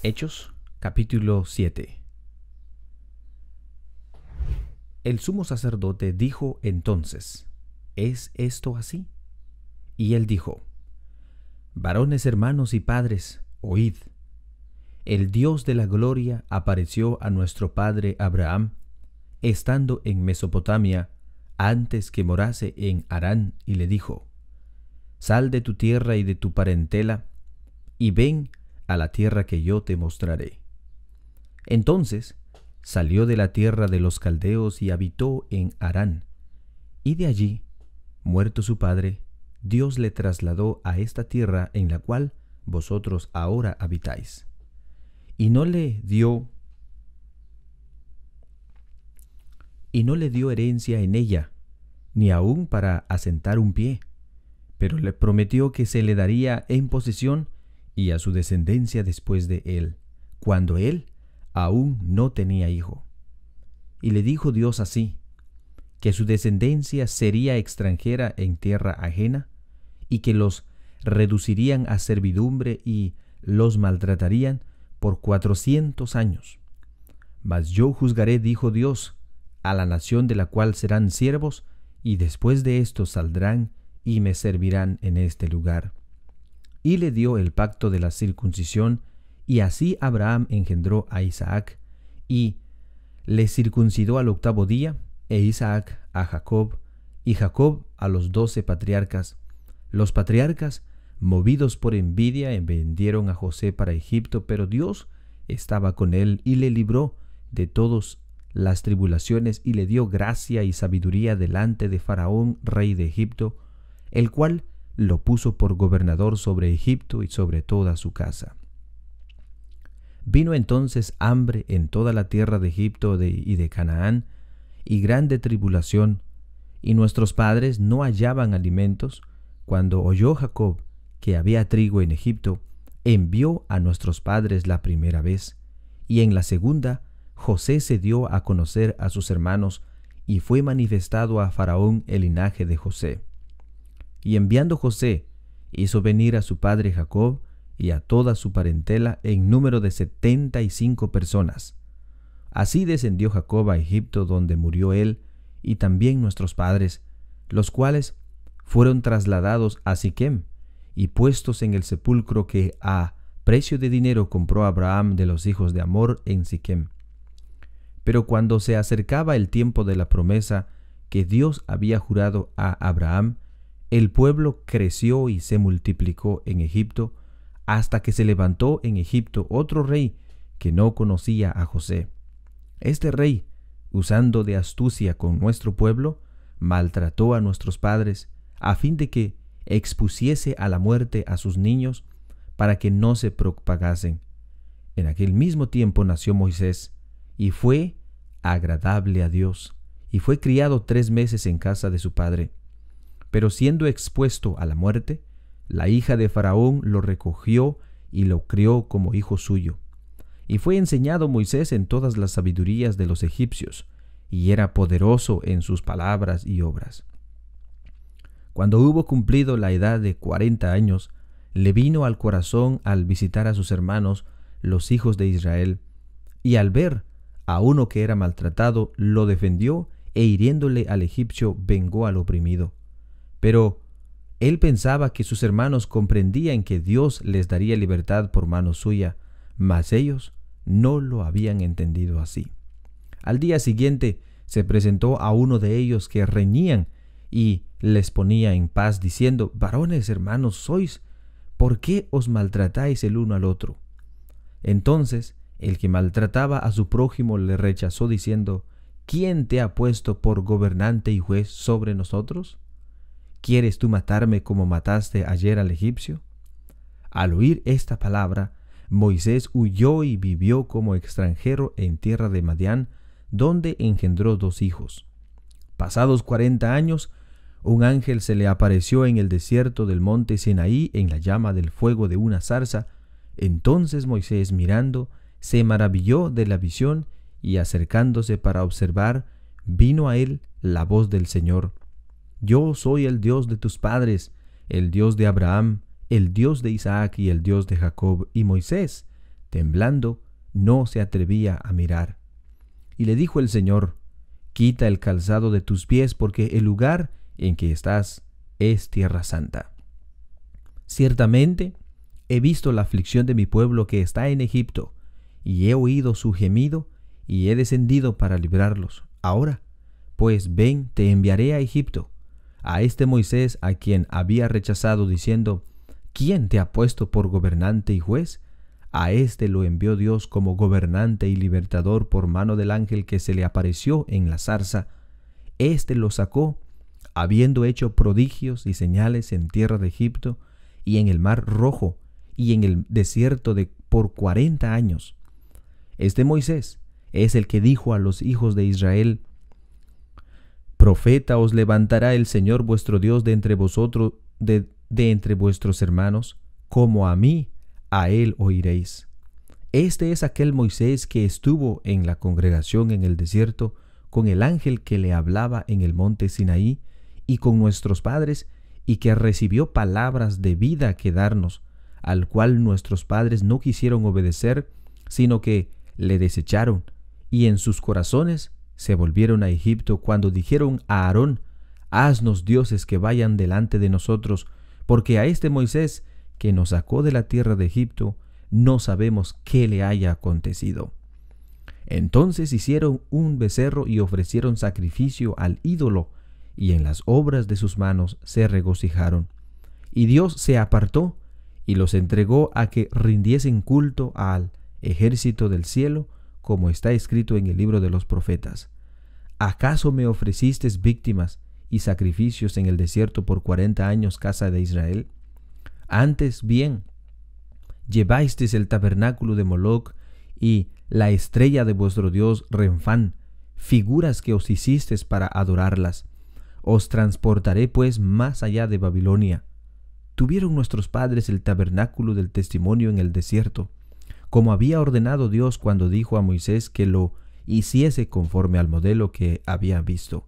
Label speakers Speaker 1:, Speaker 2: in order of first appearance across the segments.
Speaker 1: Hechos, capítulo 7. El sumo sacerdote dijo entonces: ¿Es esto así? Y él dijo: Varones, hermanos y padres, oíd. El Dios de la gloria apareció a nuestro padre Abraham, estando en Mesopotamia, antes que morase en Harán, y le dijo: Sal de tu tierra y de tu parentela, y ven a la tierra que yo te mostraré. Entonces salió de la tierra de los caldeos y habitó en Harán, y de allí, muerto su padre, Dios le trasladó a esta tierra en la cual vosotros ahora habitáis. Y no le dio herencia en ella, ni aun para asentar un pie, pero le prometió que se le daría en posesión y a su descendencia después de él, cuando él aún no tenía hijo. Y le dijo Dios así: que su descendencia sería extranjera en tierra ajena, y que los reducirían a servidumbre y los maltratarían por 400 años. Mas yo juzgaré, dijo Dios, a la nación de la cual serán siervos, y después de esto saldrán y me servirán en este lugar. Y le dio el pacto de la circuncisión, y así Abraham engendró a Isaac, y le circuncidó al 8º día, e Isaac a Jacob, y Jacob a los 12 patriarcas. Los patriarcas, movidos por envidia, vendieron a José para Egipto, pero Dios estaba con él y le libró de todas las tribulaciones, y le dio gracia y sabiduría delante de Faraón, rey de Egipto, el cual lo puso por gobernador sobre Egipto y sobre toda su casa. Vino entonces hambre en toda la tierra de Egipto y de Canaán, y grande tribulación, y nuestros padres no hallaban alimentos. Cuando oyó Jacob que había trigo en Egipto, envió a nuestros padres la primera vez, y en la segunda José se dio a conocer a sus hermanos, y fue manifestado a Faraón el linaje de José. Y enviando José, hizo venir a su padre Jacob y a toda su parentela en número de 75 personas. Así descendió Jacob a Egipto, donde murió él y también nuestros padres, los cuales fueron trasladados a Siquem y puestos en el sepulcro que a precio de dinero compró Abraham de los hijos de Amor en Siquem. Pero cuando se acercaba el tiempo de la promesa que Dios había jurado a Abraham, el pueblo creció y se multiplicó en Egipto, hasta que se levantó en Egipto otro rey que no conocía a José. Este rey, usando de astucia con nuestro pueblo, maltrató a nuestros padres, a fin de que expusiese a la muerte a sus niños, para que no se propagasen. En aquel mismo tiempo nació Moisés, y fue agradable a Dios, y fue criado 3 meses en casa de su padre. Pero siendo expuesto a la muerte, la hija de Faraón lo recogió y lo crió como hijo suyo. Y fue enseñado Moisés en todas las sabidurías de los egipcios, y era poderoso en sus palabras y obras. Cuando hubo cumplido la edad de 40 años, le vino al corazón al visitar a sus hermanos, los hijos de Israel, y al ver a uno que era maltratado, lo defendió, e hiriéndole al egipcio, vengó al oprimido. Pero él pensaba que sus hermanos comprendían que Dios les daría libertad por mano suya, mas ellos no lo habían entendido así. Al día siguiente se presentó a uno de ellos que reñían y les ponía en paz, diciendo: Varones, hermanos sois, ¿por qué os maltratáis el uno al otro? Entonces el que maltrataba a su prójimo le rechazó, diciendo: ¿Quién te ha puesto por gobernante y juez sobre nosotros? ¿Quieres tú matarme como mataste ayer al egipcio? Al oír esta palabra, Moisés huyó y vivió como extranjero en tierra de Madián, donde engendró 2 hijos. Pasados 40 años, un ángel se le apareció en el desierto del monte Sinaí en la llama del fuego de una zarza. Entonces Moisés, mirando, se maravilló de la visión, y acercándose para observar, vino a él la voz del Señor: Yo soy el Dios de tus padres, el Dios de Abraham, el Dios de Isaac y el Dios de Jacob. Y Moisés temblando, no se atrevía a mirar. Y le dijo el Señor: quita el calzado de tus pies, porque el lugar en que estás es tierra santa. Ciertamente he visto la aflicción de mi pueblo que está en Egipto, y he oído su gemido, y he descendido para librarlos. Ahora, pues ven, te enviaré a Egipto, a este Moisés a quien había rechazado, diciendo: ¿quién te ha puesto por gobernante y juez? A este lo envió Dios como gobernante y libertador por mano del ángel que se le apareció en la zarza. Este lo sacó, habiendo hecho prodigios y señales en tierra de Egipto y en el mar Rojo y en el desierto por 40 años. Este Moisés es el que dijo a los hijos de Israel: profeta os levantará el Señor vuestro Dios de entre vosotros, de entre vuestros hermanos, como a mí, a él oiréis. Este es aquel Moisés que estuvo en la congregación en el desierto con el ángel que le hablaba en el monte Sinaí y con nuestros padres, y que recibió palabras de vida que darnos, al cual nuestros padres no quisieron obedecer, sino que le desecharon, y en sus corazones se volvieron a Egipto cuando dijeron a Aarón: haznos dioses que vayan delante de nosotros, porque a este Moisés que nos sacó de la tierra de Egipto no sabemos qué le haya acontecido. Entonces hicieron un becerro y ofrecieron sacrificio al ídolo, y en las obras de sus manos se regocijaron. Y Dios se apartó y los entregó a que rindiesen culto al ejército del cielo, como está escrito en el libro de los profetas. ¿Acaso me ofrecisteis víctimas y sacrificios en el desierto por 40 años, casa de Israel? Antes bien, llevasteis el tabernáculo de Moloc y la estrella de vuestro dios Renfán, figuras que os hicisteis para adorarlas. Os transportaré pues más allá de Babilonia. Tuvieron nuestros padres el tabernáculo del testimonio en el desierto, como había ordenado Dios cuando dijo a Moisés que lo hiciese conforme al modelo que había visto,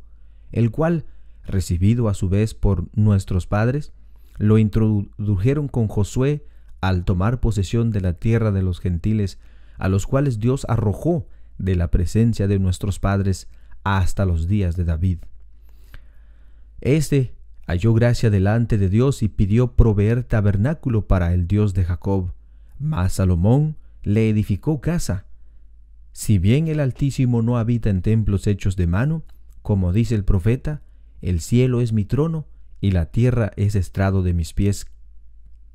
Speaker 1: el cual, recibido a su vez por nuestros padres, lo introdujeron con Josué al tomar posesión de la tierra de los gentiles, a los cuales Dios arrojó de la presencia de nuestros padres hasta los días de David. Este halló gracia delante de Dios y pidió proveer tabernáculo para el Dios de Jacob. Mas Salomón le edificó casa. Si bien el Altísimo no habita en templos hechos de mano, como dice el profeta: el cielo es mi trono y la tierra es estrado de mis pies.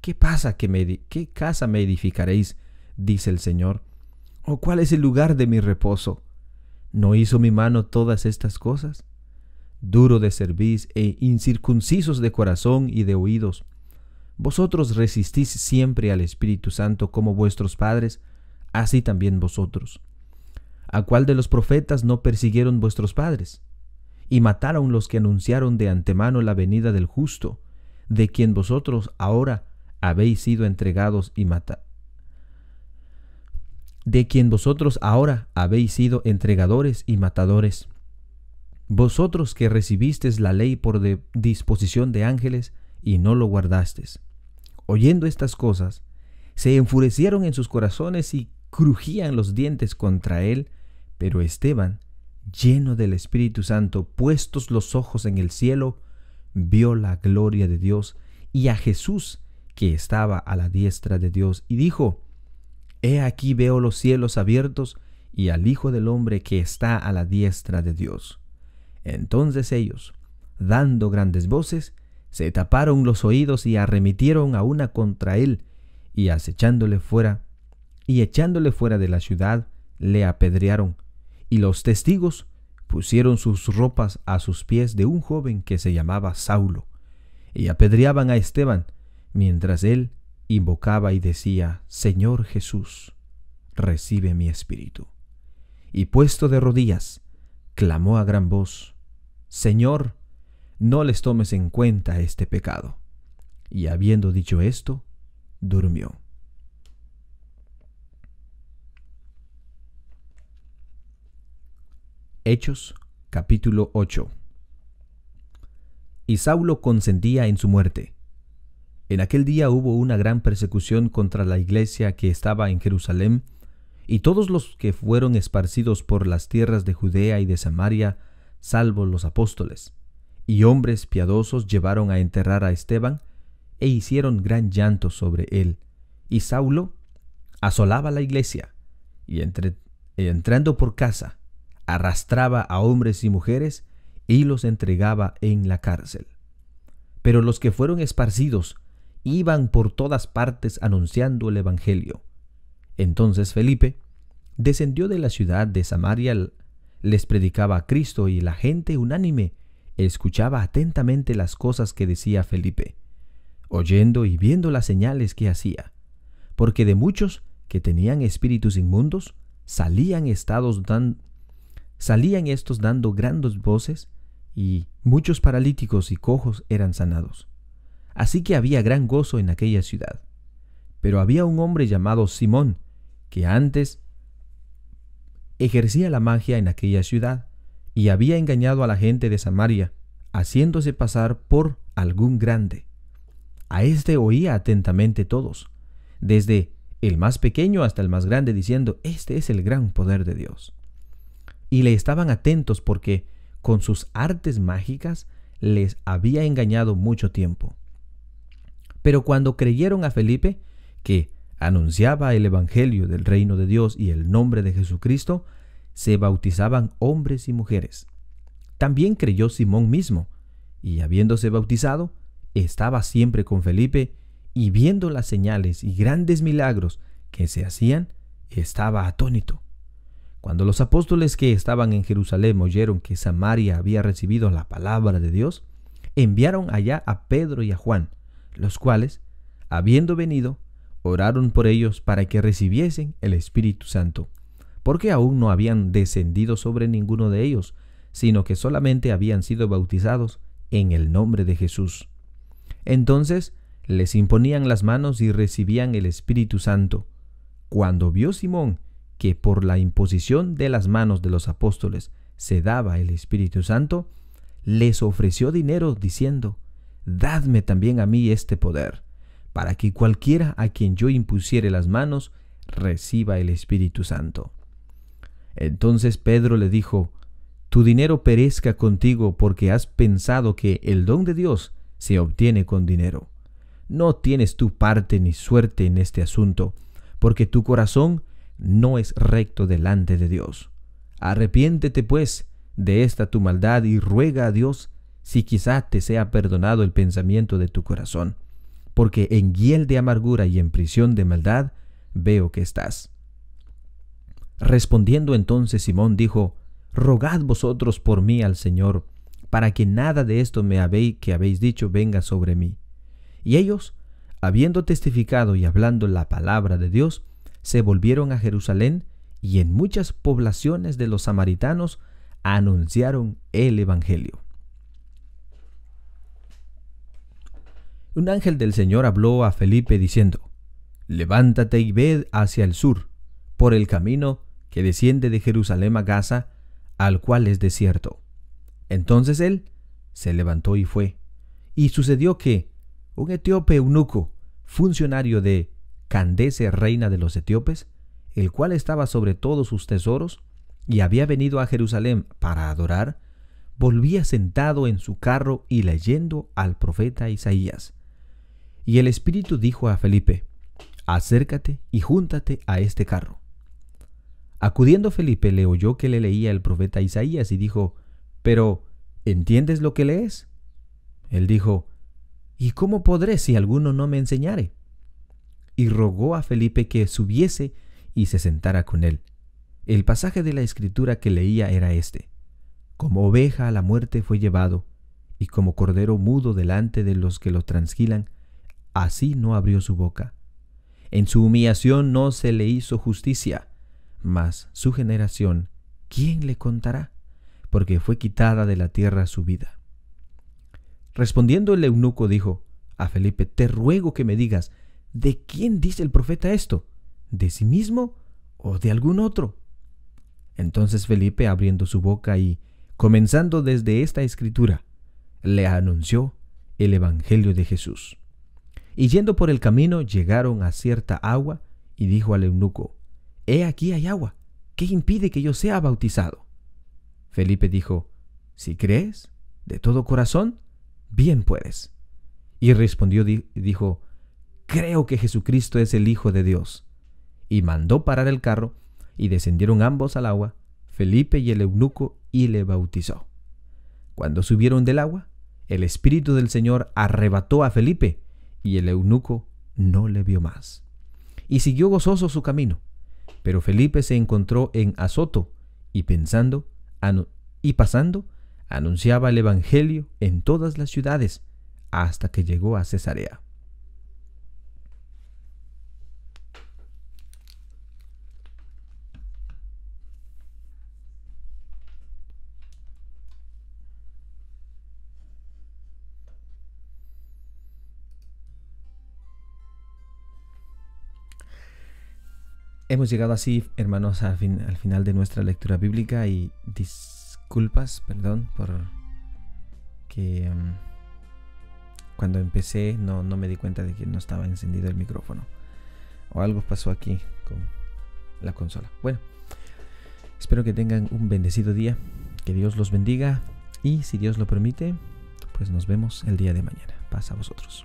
Speaker 1: ¿Qué casa me edificaréis? Dice el Señor. ¿O cuál es el lugar de mi reposo? ¿No hizo mi mano todas estas cosas? Duro de cerviz e incircuncisos de corazón y de oídos, vosotros resistís siempre al Espíritu Santo como vuestros padres, así también vosotros. ¿A cuál de los profetas no persiguieron vuestros padres? Y mataron los que anunciaron de antemano la venida del justo, de quien vosotros ahora habéis sido entregados y entregadores y matadores. Vosotros que recibisteis la ley por disposición de ángeles y no lo guardasteis. Oyendo estas cosas, se enfurecieron en sus corazones y crujían los dientes contra él. Pero Esteban, lleno del Espíritu Santo, puestos los ojos en el cielo, vio la gloria de Dios y a Jesús que estaba a la diestra de Dios, y dijo: He aquí veo los cielos abiertos y al Hijo del Hombre que está a la diestra de Dios. Entonces ellos, dando grandes voces, se taparon los oídos y arremetieron a una contra él, y echándole fuera de la ciudad, le apedrearon. Y los testigos pusieron sus ropas a sus pies de un joven que se llamaba Saulo, y apedreaban a Esteban, mientras él invocaba y decía: Señor Jesús, recibe mi espíritu. Y puesto de rodillas, clamó a gran voz: Señor, no les tomes en cuenta este pecado. Y habiendo dicho esto, durmió. Hechos, capítulo 8. Y Saulo consentía en su muerte. En aquel día hubo una gran persecución contra la iglesia que estaba en Jerusalén, y todos los que fueron esparcidos por las tierras de Judea y de Samaria, salvo los apóstoles, y hombres piadosos, llevaron a enterrar a Esteban, e hicieron gran llanto sobre él. Y Saulo asolaba la iglesia, y entrando por casa, arrastraba a hombres y mujeres, y los entregaba en la cárcel. Pero los que fueron esparcidos iban por todas partes anunciando el evangelio. Entonces Felipe descendió de la ciudad de Samaria, les predicaba a Cristo, y la gente unánime escuchaba atentamente las cosas que decía Felipe, oyendo y viendo las señales que hacía, porque de muchos que tenían espíritus inmundos salían estos dando grandes voces, y muchos paralíticos y cojos eran sanados. Así que había gran gozo en aquella ciudad. Pero había un hombre llamado Simón, que antes ejercía la magia en aquella ciudad, y había engañado a la gente de Samaria, haciéndose pasar por algún grande. A este oía atentamente todos, desde el más pequeño hasta el más grande, diciendo: este es el gran poder de Dios. Y le estaban atentos porque con sus artes mágicas les había engañado mucho tiempo. Pero cuando creyeron a Felipe, que anunciaba el evangelio del reino de Dios y el nombre de Jesucristo, se bautizaban hombres y mujeres. También creyó Simón mismo, y habiéndose bautizado, estaba siempre con Felipe, y viendo las señales y grandes milagros que se hacían, estaba atónito. Cuando los apóstoles que estaban en Jerusalén oyeron que Samaria había recibido la palabra de Dios, enviaron allá a Pedro y a Juan, los cuales, habiendo venido, oraron por ellos para que recibiesen el Espíritu Santo, porque aún no habían descendido sobre ninguno de ellos, sino que solamente habían sido bautizados en el nombre de Jesús. Entonces les imponían las manos y recibían el Espíritu Santo. Cuando vio Simón que por la imposición de las manos de los apóstoles se daba el Espíritu Santo, les ofreció dinero diciendo: dadme también a mí este poder, para que cualquiera a quien yo impusiere las manos reciba el Espíritu Santo. Entonces Pedro le dijo: tu dinero perezca contigo, porque has pensado que el don de Dios se obtiene con dinero. No tienes tu parte ni suerte en este asunto, porque tu corazón no es recto delante de Dios. Arrepiéntete pues de esta tu maldad y ruega a Dios si quizá te sea perdonado el pensamiento de tu corazón, porque en hiel de amargura y en prisión de maldad veo que estás. Respondiendo entonces Simón dijo: rogad vosotros por mí al Señor, para que nada de esto que habéis dicho venga sobre mí. Y ellos, habiendo testificado y hablando la palabra de Dios, se volvieron a Jerusalén, y en muchas poblaciones de los samaritanos anunciaron el evangelio. Un ángel del Señor habló a Felipe diciendo: levántate y ved hacia el sur, por el camino que desciende de Jerusalén a Gaza, al cual es desierto. Entonces él se levantó y fue. Y sucedió que un etíope eunuco, funcionario de Candace, reina de los etíopes, el cual estaba sobre todos sus tesoros y había venido a Jerusalén para adorar, volvía sentado en su carro y leyendo al profeta Isaías. Y el Espíritu dijo a Felipe: acércate y júntate a este carro. Acudiendo Felipe le oyó que le leía el profeta Isaías y dijo: pero ¿entiendes lo que lees? Él dijo: ¿y cómo podré si alguno no me enseñare? Y rogó a Felipe que subiese y se sentara con él. El pasaje de la Escritura que leía era este: como oveja a la muerte fue llevado, y como cordero mudo delante de los que lo transquilan, así no abrió su boca. En su humillación no se le hizo justicia, mas su generación, ¿quién le contará? Porque fue quitada de la tierra su vida. Respondiendo el eunuco dijo a Felipe: te ruego que me digas, ¿de quién dice el profeta esto? ¿De sí mismo o de algún otro? Entonces Felipe, abriendo su boca y comenzando desde esta escritura, le anunció el evangelio de Jesús. Y yendo por el camino llegaron a cierta agua, y dijo al eunuco: He aquí hay agua, ¿qué impide que yo sea bautizado? Felipe dijo: Si crees de todo corazón, bien puedes. Y respondió y dijo: Creo que Jesucristo es el Hijo de Dios. Y mandó parar el carro, y descendieron ambos al agua, Felipe y el eunuco, y le bautizó. Cuando subieron del agua, el Espíritu del Señor arrebató a Felipe, y el eunuco no le vio más. Y siguió gozoso su camino. Pero Felipe se encontró en Azoto, y pasando, anunciaba el evangelio en todas las ciudades, hasta que llegó a Cesarea. Hemos llegado así, hermanos, al final de nuestra lectura bíblica, y perdón, por que cuando empecé no me di cuenta de que no estaba encendido el micrófono, o algo pasó aquí con la consola. Bueno, espero que tengan un bendecido día, que Dios los bendiga, y si Dios lo permite, pues nos vemos el día de mañana. Paz a vosotros.